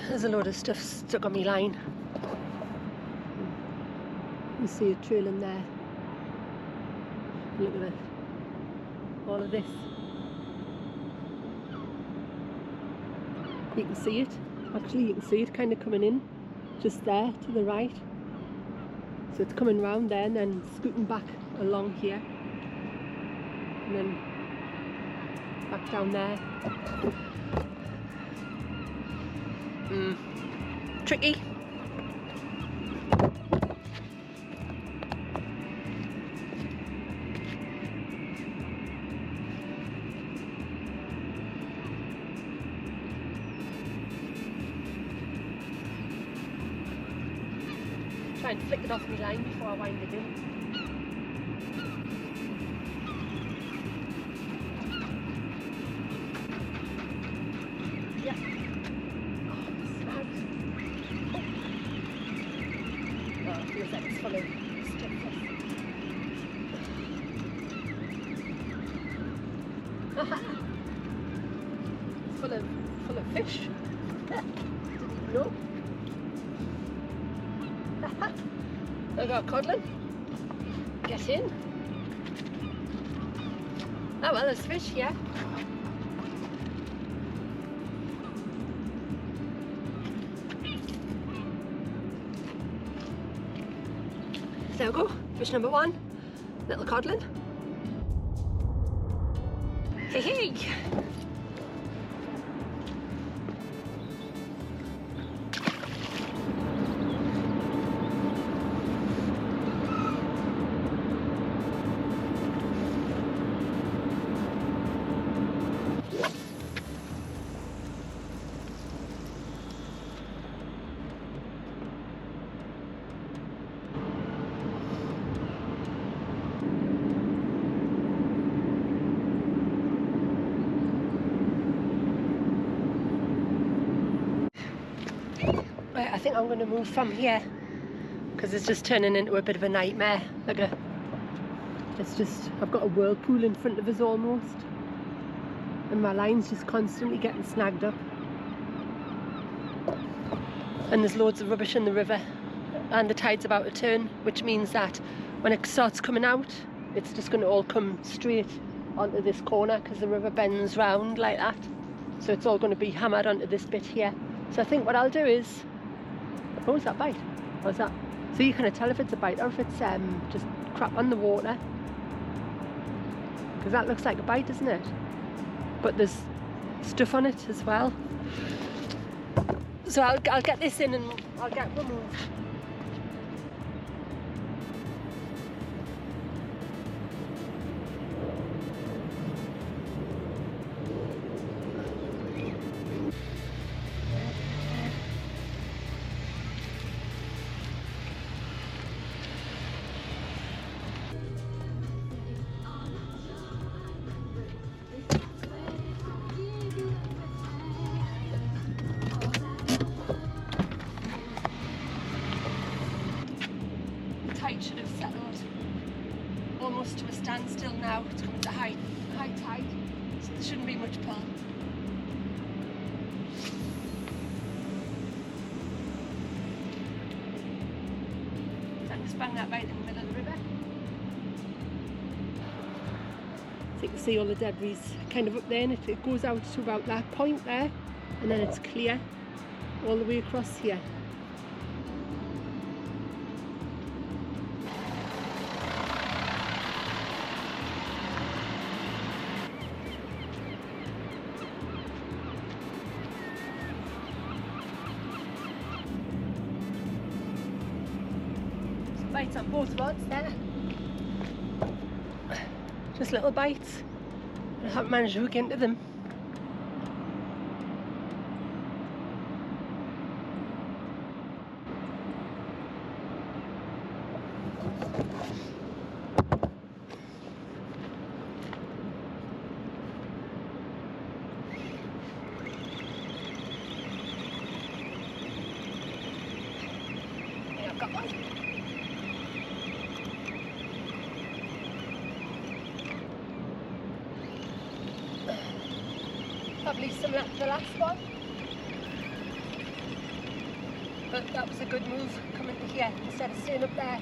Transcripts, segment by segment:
There's a load of stuff stuck on my line. You see it trailing there. Look at it. All of this. You can see it. Actually, you can see it kind of coming in just there to the right. So it's coming round there and then scooting back along here. And then back down there. Tricky. Try and flick it off my line before I wind it in. Feels like it's full of stuff. It's full of fish. Didn't even know. I got codlin. Get in. Oh well, there's fish, yeah. There we go, fish number one, little codlin. Hey hey! Right, I think I'm going to move from here because it's just turning into a bit of a nightmare. Look at it. It's just, I've got a whirlpool in front of us almost, and my line's just constantly getting snagged up. And there's loads of rubbish in the river, and the tide's about to turn, which means that when it starts coming out, it's just going to all come straight onto this corner because the river bends round like that. So it's all going to be hammered onto this bit here. So I think what I'll do is, oh, is that bite? Or is that? So you kind of tell if it's a bite or if it's just crap on the water. Because that looks like a bite, doesn't it? But there's stuff on it as well. So I'll get this in and I'll get removed. Should have settled almost to a standstill now. It's coming to high tide, so there shouldn't be much pull. So I'm just bang that right in the middle of the river. So you can see all the debris kind of up there, and it goes out to about that point there, and then it's clear all the way across here. Bites on both rods there. Just little bites. I haven't managed to hook into them. Yeah, I've got one. Probably similar to the last one. But that was a good move coming to here instead of staying up there.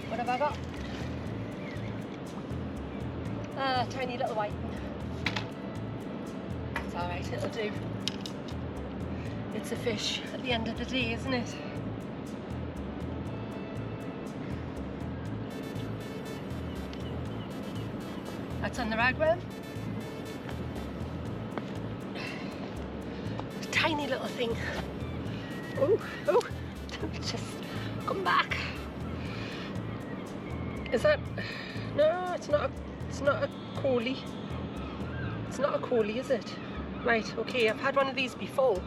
What have I got? Ah, tiny little white one. It's alright, it'll do. It's a fish at the end of the day, isn't it? That's on the ragworm. Tiny little thing. Oh, just come back. Is that? No, it's not a collie. It's not a collie, is it? Right, okay, I've had one of these before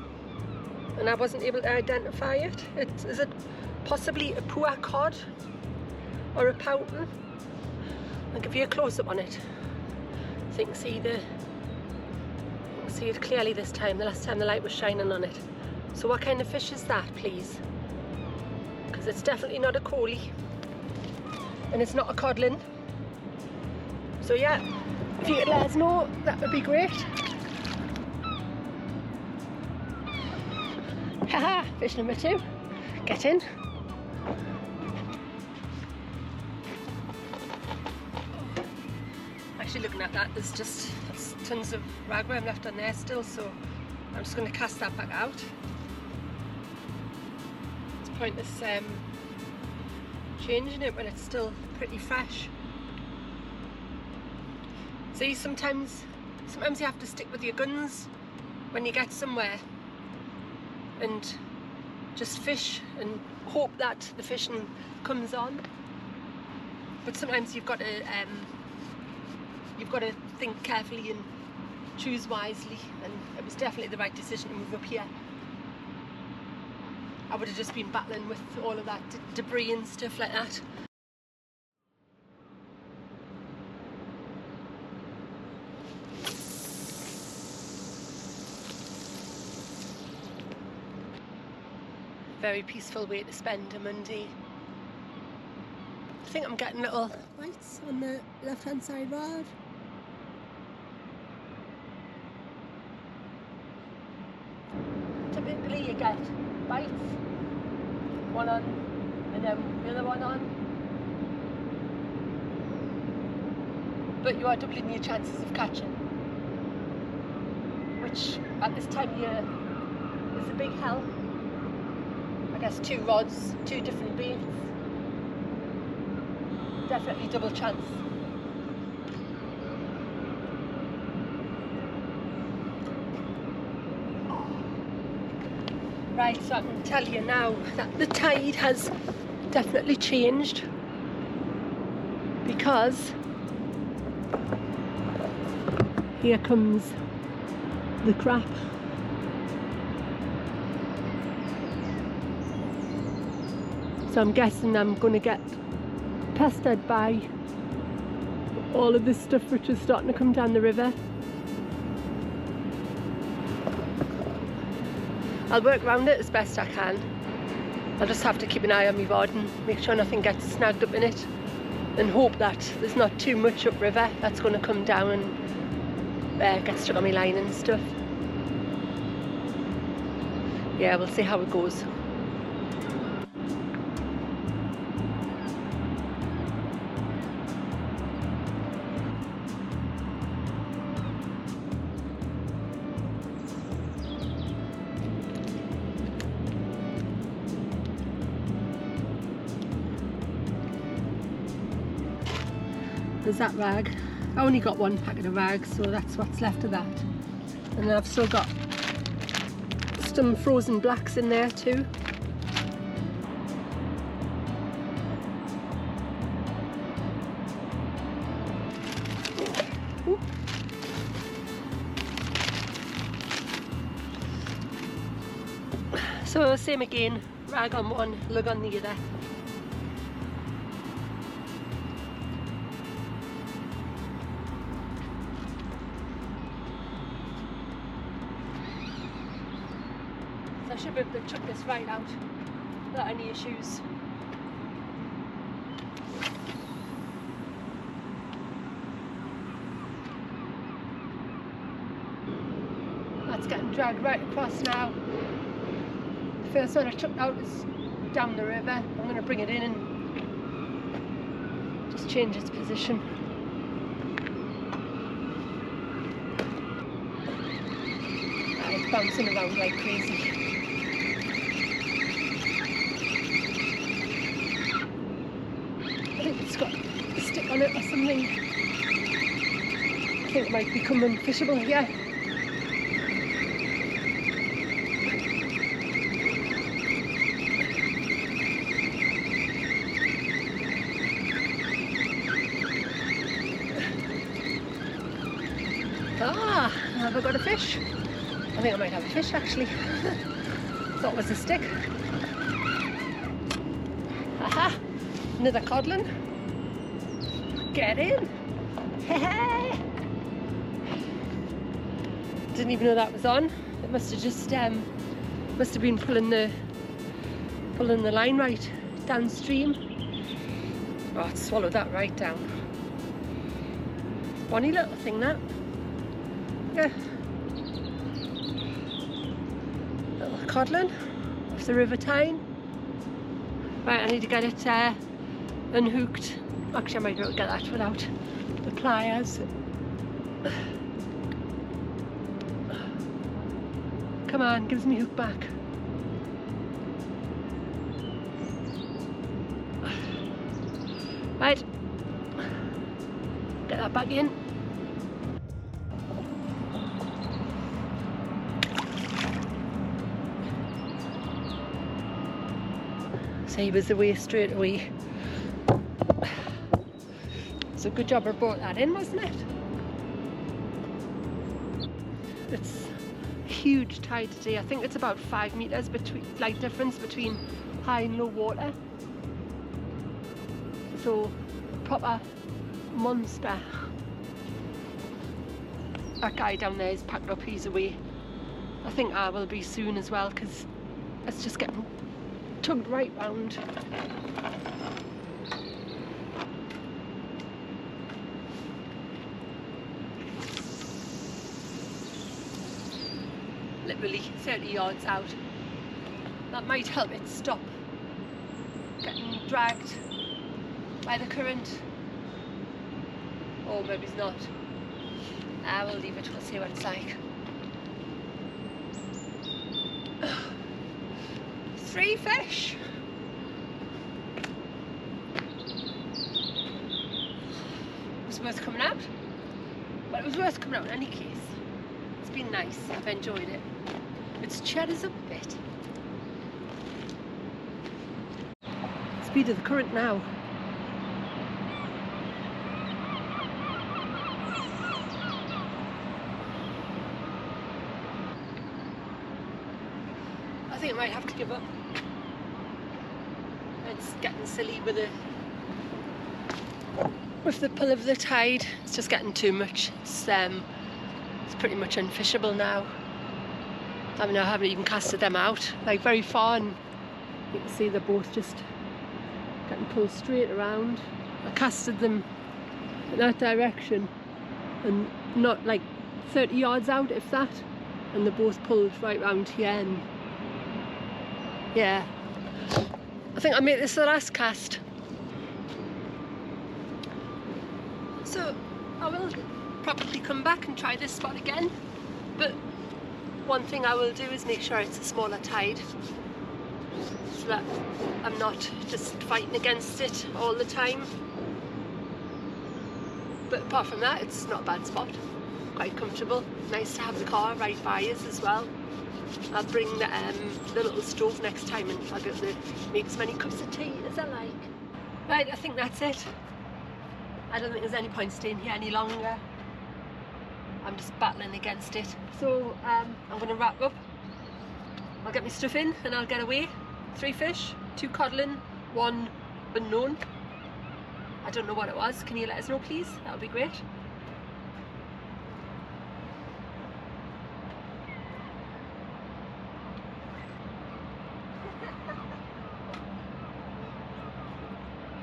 and I wasn't able to identify it. Is it possibly a poor cod or a pouton? I'll give you a close-up on it so you can see it clearly this time. The last time the light was shining on it. So what kind of fish is that, please? Because it's definitely not a collie and it's not a codlin. So yeah, if you could let us know, that would be great. Haha, fish number 2. Get in. Actually, looking at that, there's tons of ragworm left on there still, so I'm just going to cast that back out. It's pointless changing it when it's still pretty fresh. See, sometimes you have to stick with your guns when you get somewhere and just fish and hope that the fishing comes on. But sometimes you've got to think carefully and choose wisely, and it was definitely the right decision to move up here. I would have just been battling with all of that debris and stuff like that. Very peaceful way to spend a Monday. I think I'm getting little bites on the left hand side rod. Typically you get bites, one on and then the other one on, but you are doubling your chances of catching, which at this time of year is a big help. I guess 2 rods, 2 different baits, definitely double chance. Right, so I can tell you now that the tide has definitely changed, because here comes the crap. So I'm guessing I'm going to get pestered by all of this stuff which is starting to come down the river. I'll work around it as best I can. I'll just have to keep an eye on my rod and make sure nothing gets snagged up in it, and hope that there's not too much upriver that's going to come down and get stuck on my line and stuff. Yeah, we'll see how it goes. There's that rag. I only got 1 packet of rags, so that's what's left of that. And then I've still got some frozen blacks in there too. Ooh. So same again, rag on one, lug on the other. I should be able to chuck this right out without any issues. That's getting dragged right across now. The first one I took out is down the river. I'm going to bring it in and just change its position. It's bouncing around like crazy. I think it's got a stick on it or something. I think it might become unfishable here. Ah, have I got a fish? I think I might have a fish actually. Thought it was a stick. Aha! Another codlin. Get in! Didn't even know that was on. It must have just must have been pulling the line right downstream. Oh, it swallowed that right down. Bonny little thing that. Yeah. Little codlin off the River Tyne. Right, I need to get it unhooked. Actually, I might be able to get that without the pliers. Come on, give me hook back. Right, get that back in. So he was away straight away. So good job I brought that in, wasn't it? It's a huge tide today. I think it's about 5 meters difference between high and low water. So proper monster. That guy down there is packed up, he's away. I think I will be soon as well because it's just getting tugged right round. Literally 30 yards out. That might help it stop getting dragged by the current. Or maybe it's not. I will leave it, we'll see what it's like. 3 fish! It was worth coming out. But it was worth coming out in any case. It's been nice, I've enjoyed it. It's cheddars a bit. Speed of the current now. I think I might have to give up. It's getting silly with the pull of the tide. It's just getting too much. It's pretty much unfishable now. I mean, I haven't even casted them out like very far, and you can see they're both just getting pulled straight around. I casted them in that direction and not like 30 yards out, if that, and they're both pulled right round here. And yeah, I think I made this the last cast. So I will probably come back and try this spot again, but one thing I will do is make sure it's a smaller tide so that I'm not just fighting against it all the time. But apart from that, it's not a bad spot, quite comfortable. Nice to have the car right by us as well. I'll bring the little stove next time and I'll be able to make as many cups of tea as I like. Right, I think that's it. I don't think there's any point staying here any longer. I'm just battling against it. So I'm going to wrap up. I'll get my stuff in and I'll get away. 3 fish, 2 codlin, 1 unknown. I don't know what it was. Can you let us know, please? That would be great.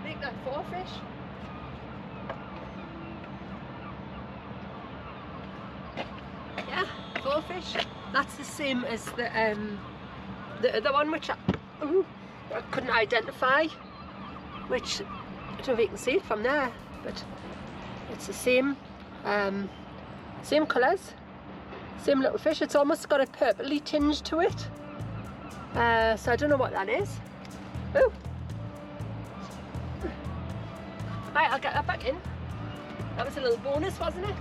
Make that 4 fish. Yeah, 4. little fish. That's the same as the other one, which I couldn't identify, which I don't know if you can see it from there, but it's the same same colours, same little fish. It's almost got a purpley tinge to it, so I don't know what that is. Oh, right, I'll get that back in. That was a little bonus, wasn't it?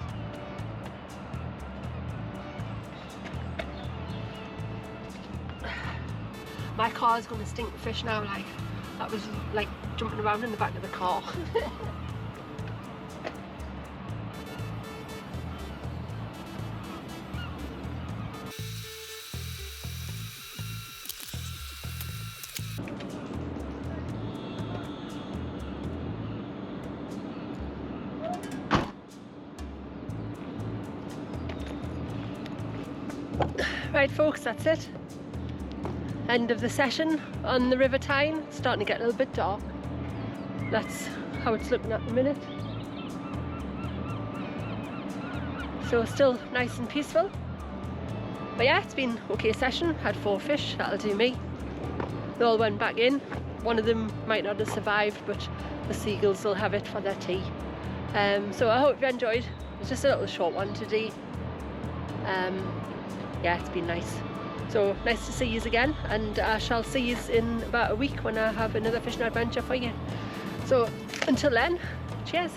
My car is going to stink of fish now. Like, that was like jumping around in the back of the car. Right folks, that's it. End of the session on the River Tyne. It's starting to get a little bit dark. That's how it's looking at the minute. So still nice and peaceful. But yeah, it's been okay session. Had 4 fish, that'll do me. They all went back in. One of them might not have survived, but the seagulls will have it for their tea. So I hope you enjoyed. It's just a little short one today. Yeah, it's been nice. So nice to see you again, and I shall see you in about a week when I have another fishing adventure for you. So until then, cheers.